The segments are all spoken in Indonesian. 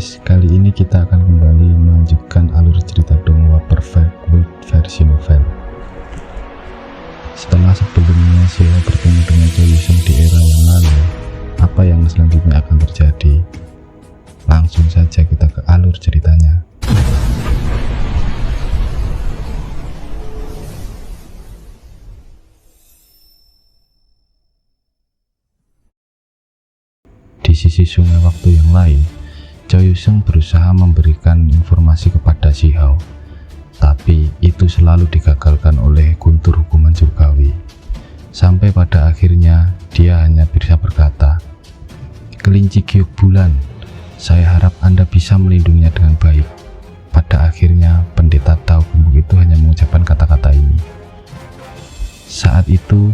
guys, kali ini kita akan kembali melanjutkan alur cerita Donghua Perfect World versi novel. Setelah sebelumnya Xiao bertemu dengan Chou Yusung di era yang lalu, apa yang selanjutnya akan terjadi? Langsung saja kita ke alur ceritanya. Di sisi sungai waktu yang lain, Chou Yusung berusaha memberikan informasi kepada Xiao, tapi itu selalu digagalkan oleh guntur hukuman surgawi. Sampai pada akhirnya dia hanya bisa berkata, "Kelinci giok bulan, saya harap Anda bisa melindunginya dengan baik." Pada akhirnya pendeta Tao Gemuk itu hanya mengucapkan kata-kata ini. Saat itu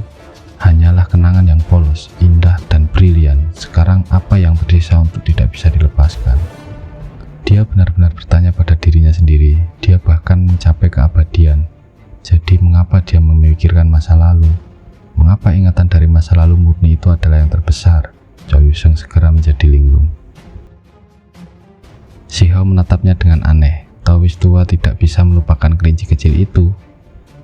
hanyalah kenangan yang polos, indah dan brilian. Sekarang apa yang tersisa untuk tidak bisa dilepaskan? Dia benar-benar bertanya pada dirinya sendiri. Dia bahkan mencapai keabadian. Jadi mengapa dia memikirkan masa lalu? Mengapa ingatan dari masa lalu murni itu adalah yang terbesar? Chou Yusung segera menjadi linglung. Xiao menatapnya dengan aneh. Taois tua tidak bisa melupakan kelinci kecil itu.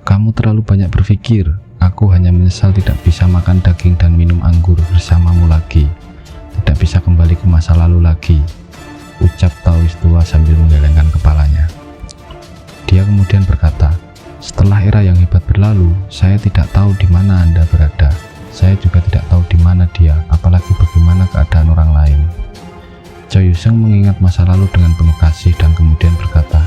Kamu terlalu banyak berpikir. Aku hanya menyesal tidak bisa makan daging dan minum anggur bersamamu lagi. Tidak bisa kembali ke masa lalu lagi, ucap Taois tua sambil menggelengkan kepalanya. Dia kemudian berkata, setelah era yang hebat berlalu, saya tidak tahu di mana Anda berada. Saya juga tidak tahu di mana dia, apalagi bagaimana keadaan orang lain. Chou Yusung mengingat masa lalu dengan penuh kasih dan kemudian berkata,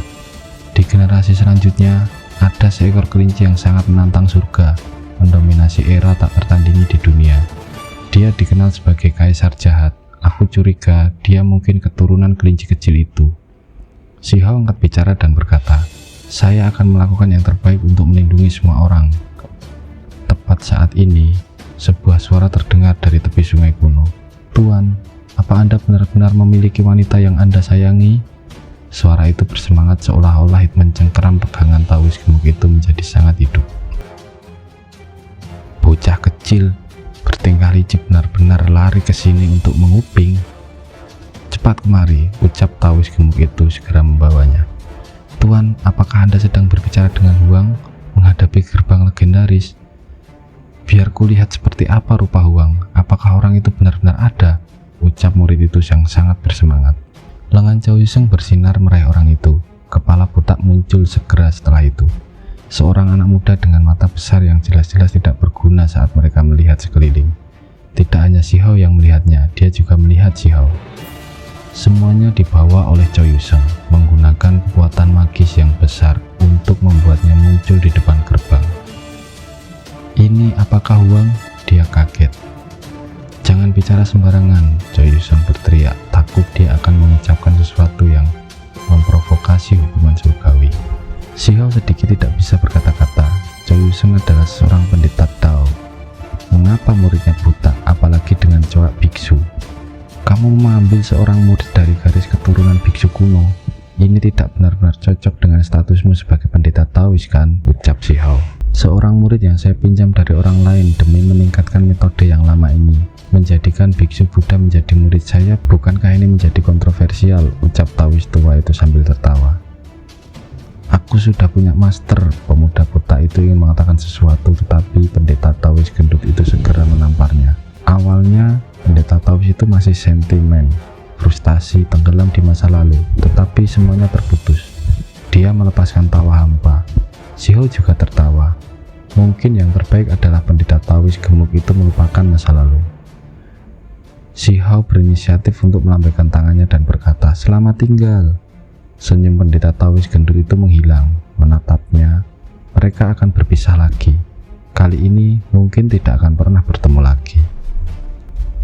di generasi selanjutnya, ada seekor kelinci yang sangat menantang surga, mendominasi era tak tertandingi di dunia. Dia dikenal sebagai kaisar jahat. Aku curiga dia mungkin keturunan kelinci kecil itu. Xiao angkat bicara dan berkata, saya akan melakukan yang terbaik untuk melindungi semua orang. Tepat saat ini, sebuah suara terdengar dari tepi sungai kuno. Tuan, apa Anda benar-benar memiliki wanita yang Anda sayangi? Suara itu bersemangat seolah-olah mencengkeram pegangan Taois gemuk itu menjadi sangat hidup. Bocah kecil bertingkah licik benar-benar lari ke sini untuk menguping. Cepat kemari, ucap Taois gemuk itu segera membawanya. Tuan, apakah Anda sedang berbicara dengan Huang menghadapi gerbang legendaris? Biar kulihat seperti apa rupa Huang. Apakah orang itu benar-benar ada? Ucap murid itu yang sangat bersemangat. Lengan Chou Yusung bersinar meraih orang itu. Kepala botak muncul segera setelah itu. Seorang anak muda dengan mata besar yang jelas-jelas tidak berguna saat mereka melihat sekeliling. Tidak hanya Xiao yang melihatnya, dia juga melihat Xiao. Semuanya dibawa oleh Chou Yusung menggunakan kekuatan magis yang besar untuk membuatnya muncul di depan gerbang. Ini apakah Huang? Dia kaget. Jangan bicara sembarangan, Chou Yusung berteriak, takut dia akan mengucapkan sesuatu yang memprovokasi hukuman surgawi. Xiao sedikit tidak bisa berkata-kata. Chou Yusung adalah seorang pendeta Tao. Mengapa muridnya buta, apalagi dengan corak biksu? Kamu mengambil seorang murid dari garis keturunan biksu kuno. Ini tidak benar-benar cocok dengan statusmu sebagai pendeta Taois, kan? Ucap Xiao. Seorang murid yang saya pinjam dari orang lain demi meningkatkan metode yang lama ini, menjadikan biksu Buddha menjadi murid saya. Bukankah ini menjadi kontroversial? Ucap Taois tua itu sambil tertawa. Aku sudah punya master. Pemuda buta itu ingin mengatakan sesuatu, tetapi pendeta Taois gendut itu segera menamparnya. Awalnya pendeta Taois itu masih sentimen, frustasi, tenggelam di masa lalu, tetapi semuanya terputus. Dia melepaskan tawa hampa. Xiao juga tertawa. Mungkin yang terbaik adalah pendeta Taois gemuk itu melupakan masa lalu. Xiao berinisiatif untuk melambaikan tangannya dan berkata, selamat tinggal. Senyum pendeta Taois gendut itu menghilang. Menatapnya, mereka akan berpisah lagi. Kali ini mungkin tidak akan pernah bertemu lagi.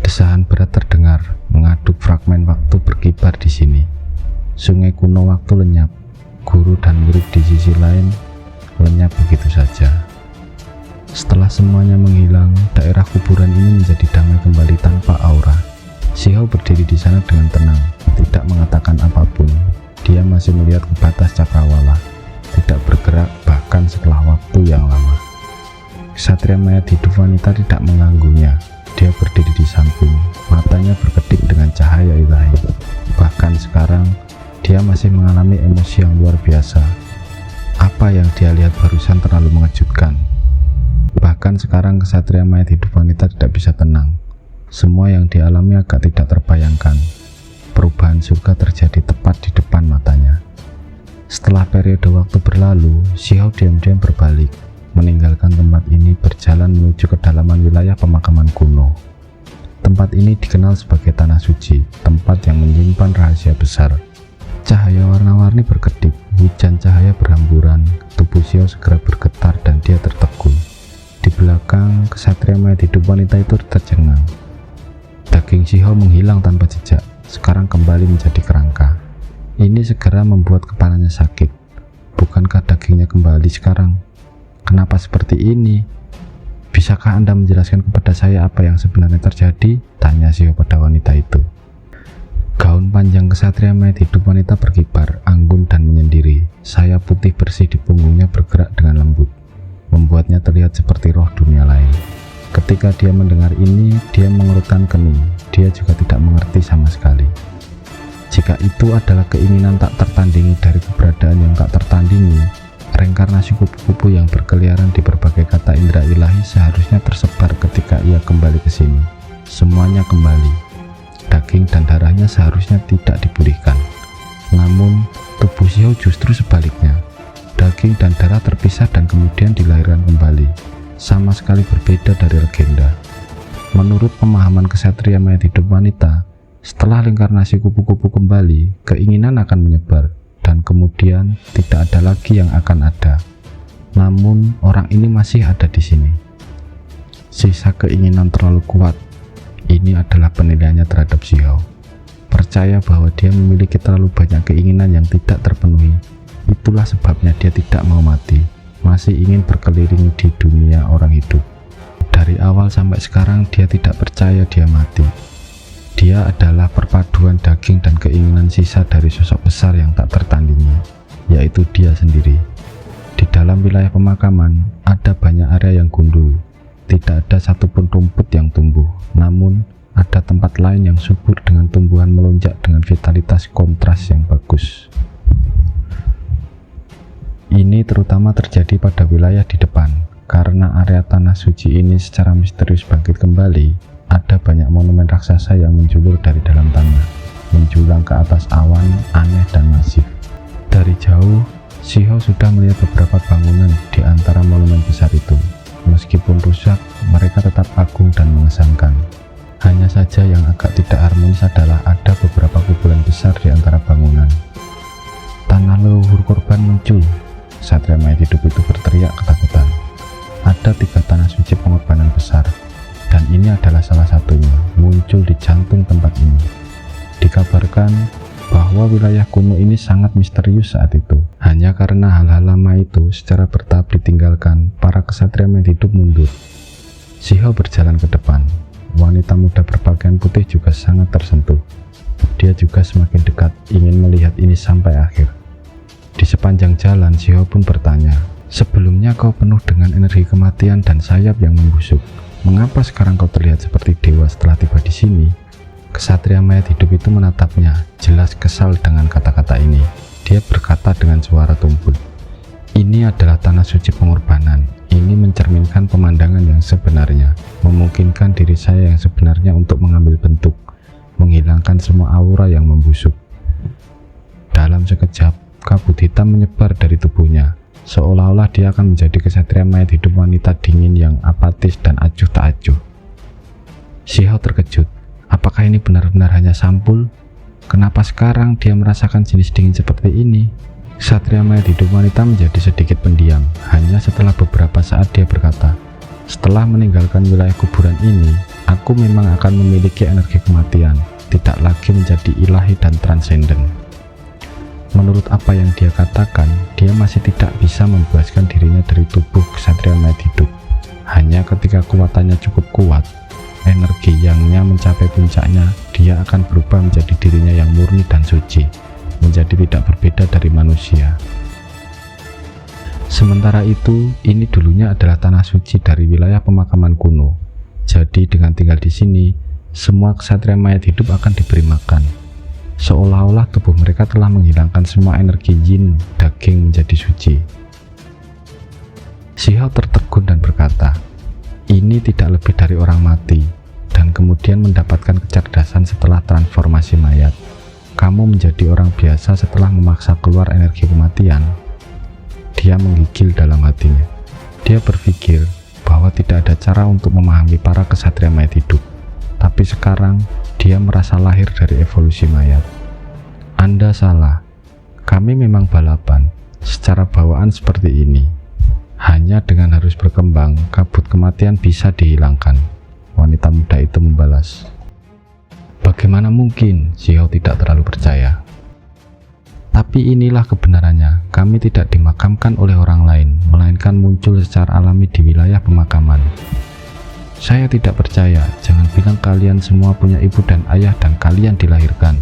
Desahan berat terdengar, mengaduk fragmen waktu berkibar di sini. Sungai kuno waktu lenyap. Guru dan murid di sisi lain lenyap begitu saja. Setelah semuanya menghilang, daerah kuburan ini menjadi damai kembali tanpa aura. Xiao berdiri di sana dengan tenang, tidak mengatakan apapun. Dia masih melihat ke batas cakrawala, tidak bergerak bahkan setelah waktu yang lama. Ksatria mayat hidup wanita tidak mengganggunya. Dia berdiri di samping, matanya berkedip dengan cahaya ilahi. Bahkan sekarang, dia masih mengalami emosi yang luar biasa. Apa yang dia lihat barusan terlalu mengejutkan. Bahkan sekarang kesatria mayat hidup wanita tidak bisa tenang. Semua yang dialami agak tidak terbayangkan. Perubahan surga terjadi tepat di depan matanya. Setelah periode waktu berlalu, Xiao diam-diam berbalik, meninggalkan tempat ini berjalan menuju kedalaman wilayah pemakaman kuno. Tempat ini dikenal sebagai Tanah Suci, tempat yang menyimpan rahasia besar. Cahaya warna-warni berkedip, hujan cahaya berhamburan, tubuh Xiao segera bergetar dan dia tertegun. Di belakang, kesatria mayat hidup wanita itu tercengang. Daging Xiao menghilang tanpa jejak, sekarang kembali menjadi kerangka. Ini segera membuat kepalanya sakit. Bukankah dagingnya kembali sekarang? Kenapa seperti ini? Bisakah Anda menjelaskan kepada saya apa yang sebenarnya terjadi? Tanya Xiao pada wanita itu. Gaun panjang kesatria mayat hidup wanita berkibar, anggun dan menyendiri. Sayap putih bersih di punggungnya bergerak dengan lembut, membuatnya terlihat seperti roh dunia lain. Ketika dia mendengar ini, dia mengerutkan kening. Dia juga tidak mengerti sama sekali. Jika itu adalah keinginan tak tertandingi dari keberadaan yang tak tertandingi, reinkarnasi kupu-kupu yang berkeliaran di berbagai kata indera ilahi seharusnya tersebar ketika ia kembali ke sini. Semuanya kembali. Daging dan darahnya seharusnya tidak dipulihkan. Namun, tubuh Xiao justru sebaliknya. Daging dan darah terpisah dan kemudian dilahirkan kembali. Sama sekali berbeda dari legenda. Menurut pemahaman kesatria mayat hidup wanita, setelah reinkarnasi kupu-kupu kembali, keinginan akan menyebar, dan kemudian tidak ada lagi yang akan ada. Namun, orang ini masih ada di sini. Sisa keinginan terlalu kuat. Ini adalah penilaiannya terhadap Xiao. Percaya bahwa dia memiliki terlalu banyak keinginan yang tidak terpenuhi. Itulah sebabnya dia tidak mau mati, masih ingin berkeliling di dunia orang hidup. Dari awal sampai sekarang dia tidak percaya dia mati. Dia adalah perpaduan daging dan keinginan sisa dari sosok besar yang tak tertandingi, yaitu dia sendiri. Di dalam wilayah pemakaman, ada banyak area yang gundul. Tidak ada satupun rumput yang tumbuh, namun ada tempat lain yang subur dengan tumbuhan melonjak dengan vitalitas kontras yang bagus. Ini terutama terjadi pada wilayah di depan, karena area tanah suci ini secara misterius bangkit kembali. Ada banyak monumen raksasa yang menjulur dari dalam tanah, menjulang ke atas awan, aneh dan masif. Dari jauh, Xiao sudah melihat beberapa bangunan di antara monumen besar itu. Meskipun rusak, mereka tetap agung dan mengesankan. Hanya saja yang agak tidak harmonis adalah ada beberapa kuburan besar di antara bangunan. Tanah leluhur korban muncul. Satria mayat hidup itu berteriak ketakutan. Ada 3 tanah suci pengorbanan besar, dan ini adalah salah satunya, muncul di jantung tempat ini. Dikabarkan bahwa wilayah kuno ini sangat misterius saat itu. Hanya karena hal-hal lama itu secara bertahap ditinggalkan, para kesatria mayat hidup mundur. Xiao berjalan ke depan. Wanita muda berpakaian putih juga sangat tersentuh. Dia juga semakin dekat, ingin melihat ini sampai akhir. Di sepanjang jalan, Xiao pun bertanya, "Sebelumnya kau penuh dengan energi kematian dan sayap yang membusuk. Mengapa sekarang kau terlihat seperti dewa setelah tiba di sini?" Kesatria mayat hidup itu menatapnya, jelas kesal dengan kata-kata ini. Dia berkata dengan suara tumpul, "Ini adalah tanah suci pengorbanan. Ini mencerminkan pemandangan yang sebenarnya, memungkinkan diri saya yang sebenarnya untuk mengambil bentuk, menghilangkan semua aura yang membusuk." Dalam sekejap, kabut hitam menyebar dari tubuhnya, seolah-olah dia akan menjadi kesatria mayat hidup wanita dingin yang apatis dan acuh tak acuh. Xiao terkejut. Apakah ini benar-benar hanya sampul? Kenapa sekarang dia merasakan jenis dingin seperti ini? Kesatria mayat hidup wanita menjadi sedikit pendiam. Hanya setelah beberapa saat dia berkata, "Setelah meninggalkan wilayah kuburan ini, aku memang akan memiliki energi kematian, tidak lagi menjadi ilahi dan transenden." Menurut apa yang dia katakan, dia masih tidak bisa membebaskan dirinya dari tubuh kesatria mayat hidup. Hanya ketika kekuatannya cukup kuat, energi yangnya mencapai puncaknya, dia akan berubah menjadi dirinya yang murni dan suci, menjadi tidak berbeda dari manusia. Sementara itu, ini dulunya adalah tanah suci dari wilayah pemakaman kuno. Jadi dengan tinggal di sini, semua kesatria mayat hidup akan diberi makan. seolah-olah tubuh mereka telah menghilangkan semua energi yin, daging menjadi suci. Xiao tertegun dan berkata, "Ini tidak lebih dari orang mati," dan kemudian mendapatkan kecerdasan setelah transformasi mayat. "Kamu menjadi orang biasa setelah memaksa keluar energi kematian." Dia menggigil dalam hatinya. Dia berpikir bahwa tidak ada cara untuk memahami para kesatria mayat hidup. Tapi sekarang dia merasa lahir dari evolusi mayat. "Anda salah. Kami memang balapan. Secara bawaan seperti ini. Hanya dengan harus berkembang, kabut kematian bisa dihilangkan." Wanita muda itu membalas. "Bagaimana mungkin?" Xiao tidak terlalu percaya. "Tapi inilah kebenarannya. Kami tidak dimakamkan oleh orang lain, melainkan muncul secara alami di wilayah pemakaman." "Saya tidak percaya. Jangan bilang kalian semua punya ibu dan ayah dan kalian dilahirkan,"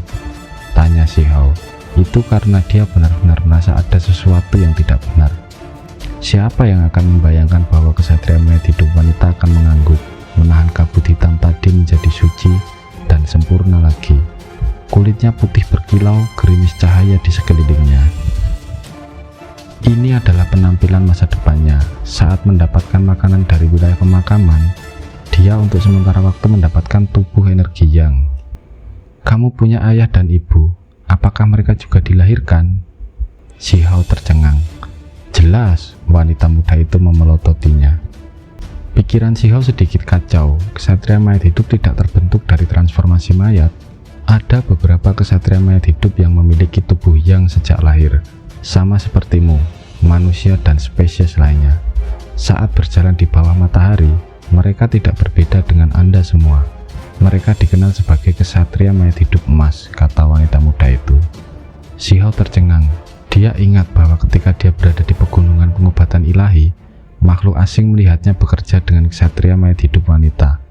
tanya Xiao. Itu karena dia benar-benar merasa ada sesuatu yang tidak benar. Siapa yang akan membayangkan bahwa kesatria mayat hidup wanita akan mengangguk, menahan kabut hitam tadi menjadi suci dan sempurna lagi. Kulitnya putih berkilau, gerimis cahaya di sekelilingnya. Ini adalah penampilan masa depannya. Saat mendapatkan makanan dari wilayah pemakaman, dia untuk sementara waktu mendapatkan tubuh energi yang. "Kamu punya ayah dan ibu. Apakah mereka juga dilahirkan?" Xiao tercengang. "Jelas," wanita muda itu memelototinya. Pikiran Xiao sedikit kacau. Kesatria mayat hidup tidak terbentuk dari transformasi mayat. Ada beberapa kesatria mayat hidup yang memiliki tubuh yang sejak lahir, sama sepertimu, manusia dan spesies lainnya. Saat berjalan di bawah matahari, mereka tidak berbeda dengan Anda semua. Mereka dikenal sebagai kesatria mayat hidup emas, kata wanita muda itu. Xiao tercengang. Dia ingat bahwa ketika dia berada di pegunungan pengobatan ilahi, makhluk asing melihatnya bekerja dengan kesatria mayat hidup wanita.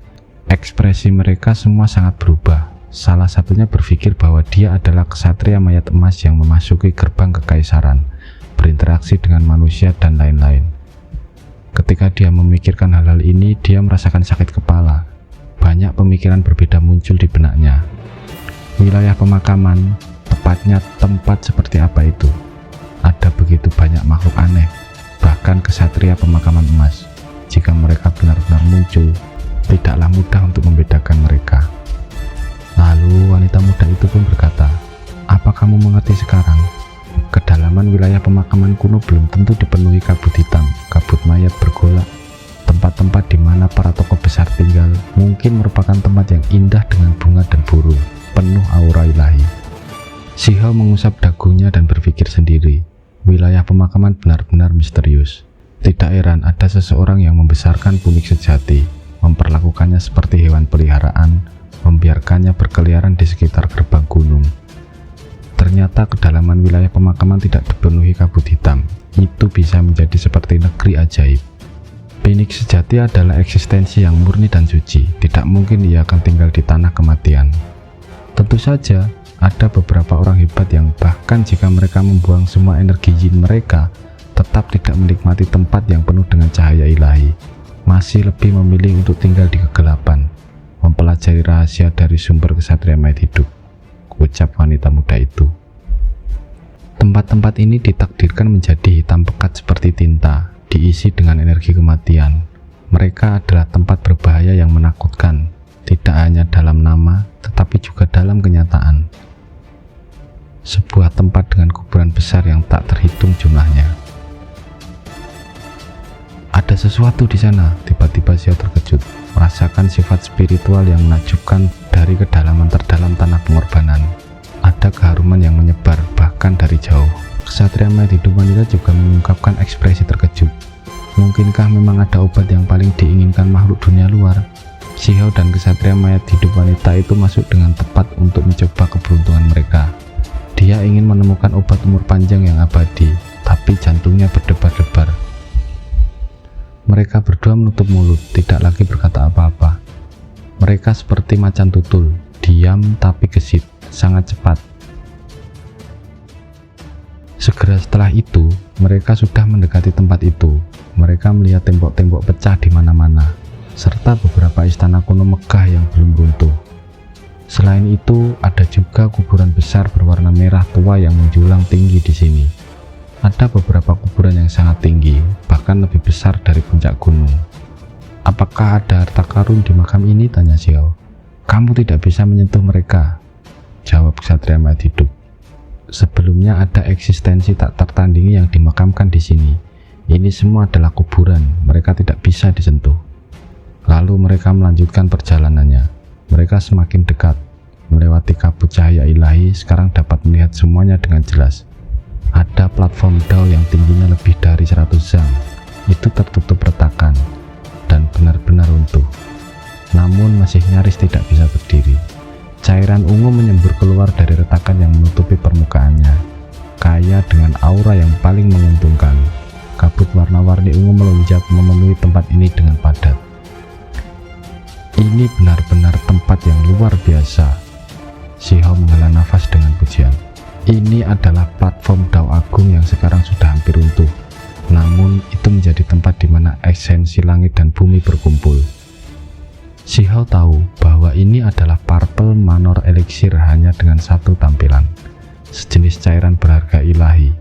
Ekspresi mereka semua sangat berubah. Salah satunya berpikir bahwa dia adalah kesatria mayat emas yang memasuki gerbang kekaisaran, berinteraksi dengan manusia dan lain-lain. Ketika dia memikirkan hal-hal ini, dia merasakan sakit kepala. Banyak pemikiran berbeda muncul di benaknya. Wilayah pemakaman, tepatnya tempat seperti apa itu? Ada begitu banyak makhluk aneh, bahkan kesatria pemakaman emas. Jika mereka benar-benar muncul, tidaklah mudah untuk membedakan mereka. Lalu wanita muda itu pun berkata, "Apa kamu mengerti sekarang? Kedalaman wilayah pemakaman kuno belum tentu dipenuhi kabut hitam, kabut mayat bergolak. Tempat-tempat di mana para tokoh besar tinggal mungkin merupakan tempat yang indah dengan bunga dan burung, penuh aura ilahi." Xiao mengusap dagunya dan berpikir sendiri. Wilayah pemakaman benar-benar misterius. Tidak heran ada seseorang yang membesarkan punik sejati, memperlakukannya seperti hewan peliharaan, membiarkannya berkeliaran di sekitar gerbang gunung. Ternyata kedalaman wilayah pemakaman tidak dipenuhi kabut hitam. Itu bisa menjadi seperti negeri ajaib. Phoenix sejati adalah eksistensi yang murni dan suci. Tidak mungkin ia akan tinggal di tanah kematian. Tentu saja, ada beberapa orang hebat yang bahkan jika mereka membuang semua energi yin mereka, tetap tidak menikmati tempat yang penuh dengan cahaya ilahi. Masih lebih memilih untuk tinggal di kegelapan, mempelajari rahasia dari sumber kesatria mayat hidup, ucap wanita muda itu. Tempat-tempat ini ditakdirkan menjadi hitam pekat seperti tinta, diisi dengan energi kematian. Mereka adalah tempat berbahaya yang menakutkan, tidak hanya dalam nama, tetapi juga dalam kenyataan. Sebuah tempat dengan kuburan besar yang tak terhitung jumlahnya. Ada sesuatu di sana, tiba-tiba Xiao terkejut, merasakan sifat spiritual yang menakjubkan dari kedalaman terdalam tanah pengorbanan. Ada keharuman yang menyebar, bahkan dari jauh. Kesatria mayat hidup wanita juga mengungkapkan ekspresi terkejut. Mungkinkah memang ada obat yang paling diinginkan makhluk dunia luar? Xiao dan kesatria mayat hidup wanita itu masuk dengan tepat untuk mencoba keberuntungan mereka. Dia ingin menemukan obat umur panjang yang abadi, tapi jantungnya berdebar-debar. Mereka berdua menutup mulut, tidak lagi berkata apa-apa. Mereka seperti macan tutul, diam tapi gesit, sangat cepat. Segera setelah itu, mereka sudah mendekati tempat itu. Mereka melihat tembok-tembok pecah di mana-mana, serta beberapa istana kuno megah yang belum runtuh. Selain itu, ada juga kuburan besar berwarna merah tua yang menjulang tinggi di sini. Ada beberapa kuburan yang sangat tinggi, bahkan lebih besar dari puncak gunung. Apakah ada harta karun di makam ini? Tanya Xiao. Kamu tidak bisa menyentuh mereka, jawab Ksatria Mayat Hidup. Sebelumnya ada eksistensi tak tertandingi yang dimakamkan di sini. Ini semua adalah kuburan, mereka tidak bisa disentuh. Lalu mereka melanjutkan perjalanannya. Mereka semakin dekat, melewati kabut cahaya ilahi. Sekarang dapat melihat semuanya dengan jelas. Ada platform dao yang tingginya lebih dari 100 zang. Itu tertutup retakan dan benar-benar runtuh. Namun masih nyaris tidak bisa berdiri. Cairan ungu menyembur keluar dari retakan yang menutupi permukaannya, kaya dengan aura yang paling menguntungkan. Kabut warna-warni ungu melonjak memenuhi tempat ini dengan padat. Ini benar-benar tempat yang luar biasa. Xiao menghela nafas dengan pujian. Ini adalah platform dao agung yang sekarang sudah hampir runtuh. Namun itu menjadi tempat di mana esensi langit dan bumi berkumpul. Xiao tahu bahwa ini adalah Purple Manor Elixir hanya dengan satu tampilan, sejenis cairan berharga ilahi.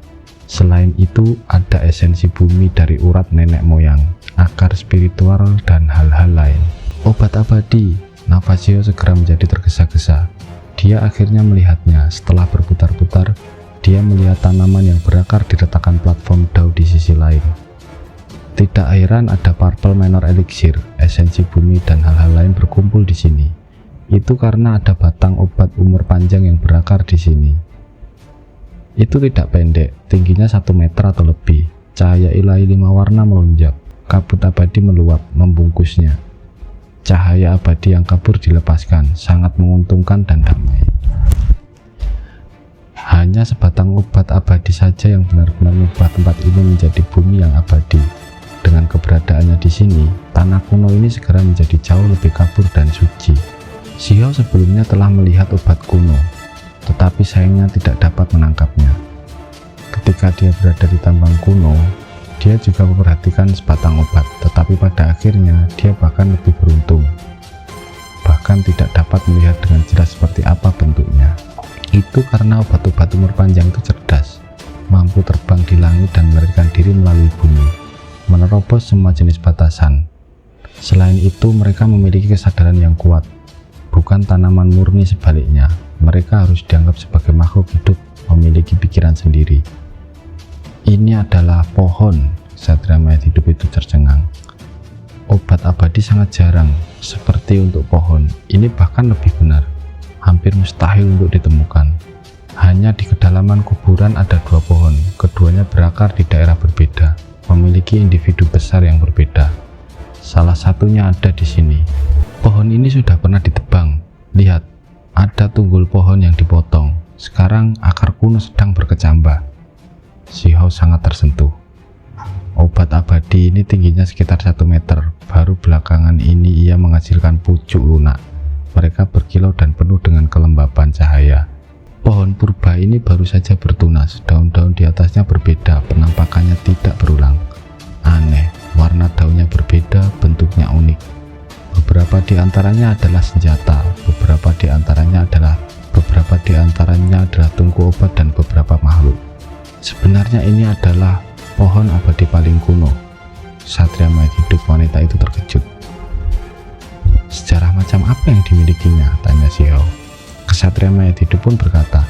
Selain itu, ada esensi bumi dari urat nenek moyang, akar spiritual, dan hal-hal lain. Obat abadi. Nafas Xiao segera menjadi tergesa-gesa. Dia akhirnya melihatnya. Setelah berputar-putar, dia melihat tanaman yang berakar di retakan platform dao di sisi lain. Tidak heran ada Purple Manor Elixir, esensi bumi, dan hal-hal lain berkumpul di sini. Itu karena ada batang obat umur panjang yang berakar di sini. Itu tidak pendek, tingginya 1 meter atau lebih. Cahaya ilahi 5 warna melonjak. Kabut abadi meluap, membungkusnya. Cahaya abadi yang kabur dilepaskan, sangat menguntungkan dan damai. Hanya sebatang obat abadi saja yang benar-benar mengubah tempat ini menjadi bumi yang abadi. Dengan keberadaannya di sini, tanah kuno ini segera menjadi jauh lebih kabur dan suci. Xiao sebelumnya telah melihat obat kuno, tetapi sayangnya tidak dapat menangkapnya. Ketika dia berada di tambang kuno, dia juga memperhatikan sebatang obat, tetapi pada akhirnya dia bahkan lebih beruntung. Bahkan tidak dapat melihat dengan jelas seperti apa bentuknya. Itu karena obat-obat umur panjang itu cerdas, mampu terbang di langit dan melarikan diri melalui bumi, menerobos semua jenis batasan. Selain itu, mereka memiliki kesadaran yang kuat, bukan tanaman murni. Sebaliknya, mereka harus dianggap sebagai makhluk hidup memiliki pikiran sendiri. Ini adalah pohon. Ksatria Mayat Hidup itu tercengang. Obat abadi sangat jarang, seperti untuk pohon. Ini bahkan lebih benar, hampir mustahil untuk ditemukan. Hanya di kedalaman kuburan ada 2 pohon. Keduanya berakar di daerah berbeda, memiliki individu besar yang berbeda. Salah satunya ada di sini. Pohon ini sudah pernah ditebang. Lihat, ada tunggul pohon yang dipotong. Sekarang akar kuno sedang berkecambah. Xiao sangat tersentuh. Obat abadi ini tingginya sekitar 1 meter. Baru belakangan ini ia menghasilkan pucuk lunak. Mereka berkilau dan penuh dengan kelembapan cahaya. Pohon purba ini baru saja bertunas. Daun-daun di atasnya berbeda, penampakannya tidak berulang. Aneh, warna daunnya berbeda, bentuknya unik. Beberapa di antaranya adalah senjata, beberapa di antaranya adalah tungku obat, dan beberapa makhluk. Sebenarnya ini adalah pohon abadi paling kuno. Ksatria Mayat Hidup wanita itu terkejut. Sejarah macam apa yang dimilikinya? Tanya Xiao. Ksatria Mayat Hidup pun berkata,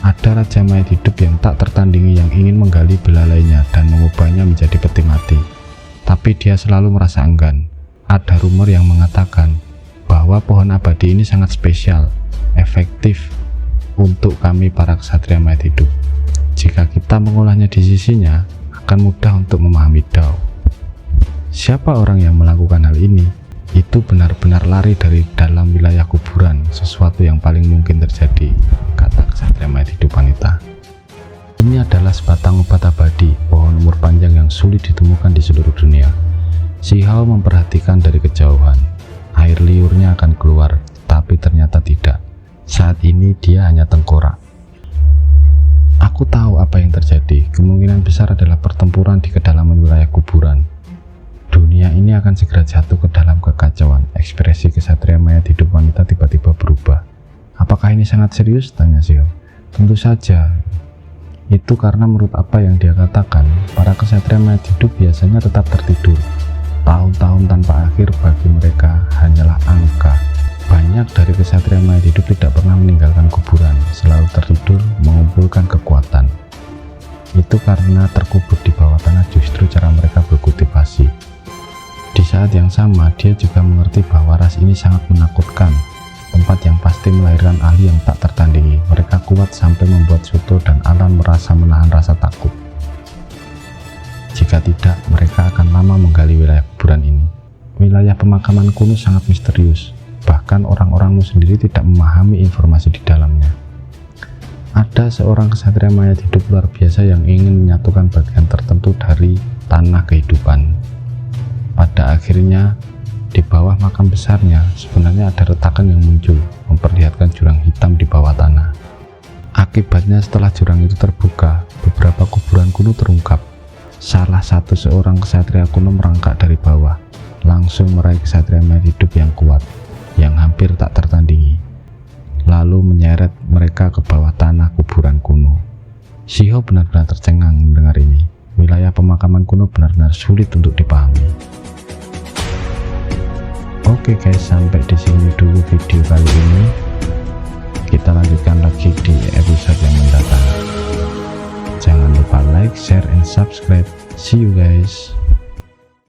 ada Raja Mayat Hidup yang tak tertandingi yang ingin menggali belalainya dan mengubahnya menjadi peti mati. Tapi dia selalu merasa enggan. Ada rumor yang mengatakan bahwa pohon abadi ini sangat spesial, efektif untuk kami para Ksatria Mayat Hidup. Jika kita mengolahnya di sisinya, akan mudah untuk memahami dao. Siapa orang yang melakukan hal ini? Itu benar-benar lari dari dalam wilayah kuburan, sesuatu yang paling mungkin terjadi, kata Ksatria Mayat Hidup wanita. Ini adalah sebatang obat abadi, pohon umur panjang yang sulit ditemukan di seluruh dunia. Xiao memperhatikan dari kejauhan. Air liurnya akan keluar, tapi ternyata tidak. Saat ini dia hanya tengkorak. Aku tahu apa yang terjadi. Kemungkinan besar adalah pertempuran di kedalaman wilayah kuburan. Dunia ini akan segera jatuh ke dalam kekacauan. Ekspresi Ksatria Mayat Hidup wanita tiba-tiba berubah. Apakah ini sangat serius? Tanya Shio. Tentu saja. Itu karena menurut apa yang dia katakan, para kesatria mayat hidup biasanya tetap tertidur. Tahun-tahun tanpa akhir bagi mereka hanyalah angka. Banyak dari kesatria mayat hidup tidak pernah meninggalkan kuburan, selalu tertidur mengumpulkan kekuatan. Itu karena terkubur di bawah tanah justru cara mereka berkultivasi. Di saat yang sama, dia juga mengerti bahwa ras ini sangat menakutkan. Tempat yang pasti melahirkan ahli yang tak tertandingi. Mereka kuat sampai membuat Shuto dan Alan merasa menahan rasa takut. Jika tidak, mereka akan lama menggali wilayah kuburan ini. Wilayah pemakaman kuno sangat misterius. Bahkan orang-orangmu sendiri tidak memahami informasi di dalamnya. Ada seorang kesatria mayat hidup luar biasa yang ingin menyatukan bagian tertentu dari tanah kehidupan. Pada akhirnya, di bawah makam besarnya, sebenarnya ada retakan yang muncul, memperlihatkan jurang hitam di bawah tanah. Akibatnya setelah jurang itu terbuka, beberapa kuburan kuno terungkap. Salah satu seorang kesatria kuno merangkak dari bawah, langsung meraih kesatria mayat hidup yang kuat, yang hampir tak tertandingi, lalu menyeret mereka ke bawah tanah kuburan kuno. Shio benar-benar tercengang mendengar ini. Wilayah pemakaman kuno benar-benar sulit untuk dipahami. Oke guys, sampai di sini dulu video kali ini. Kita lanjutkan lagi di episode yang mendatang. Jangan lupa like, share, and subscribe. See you guys.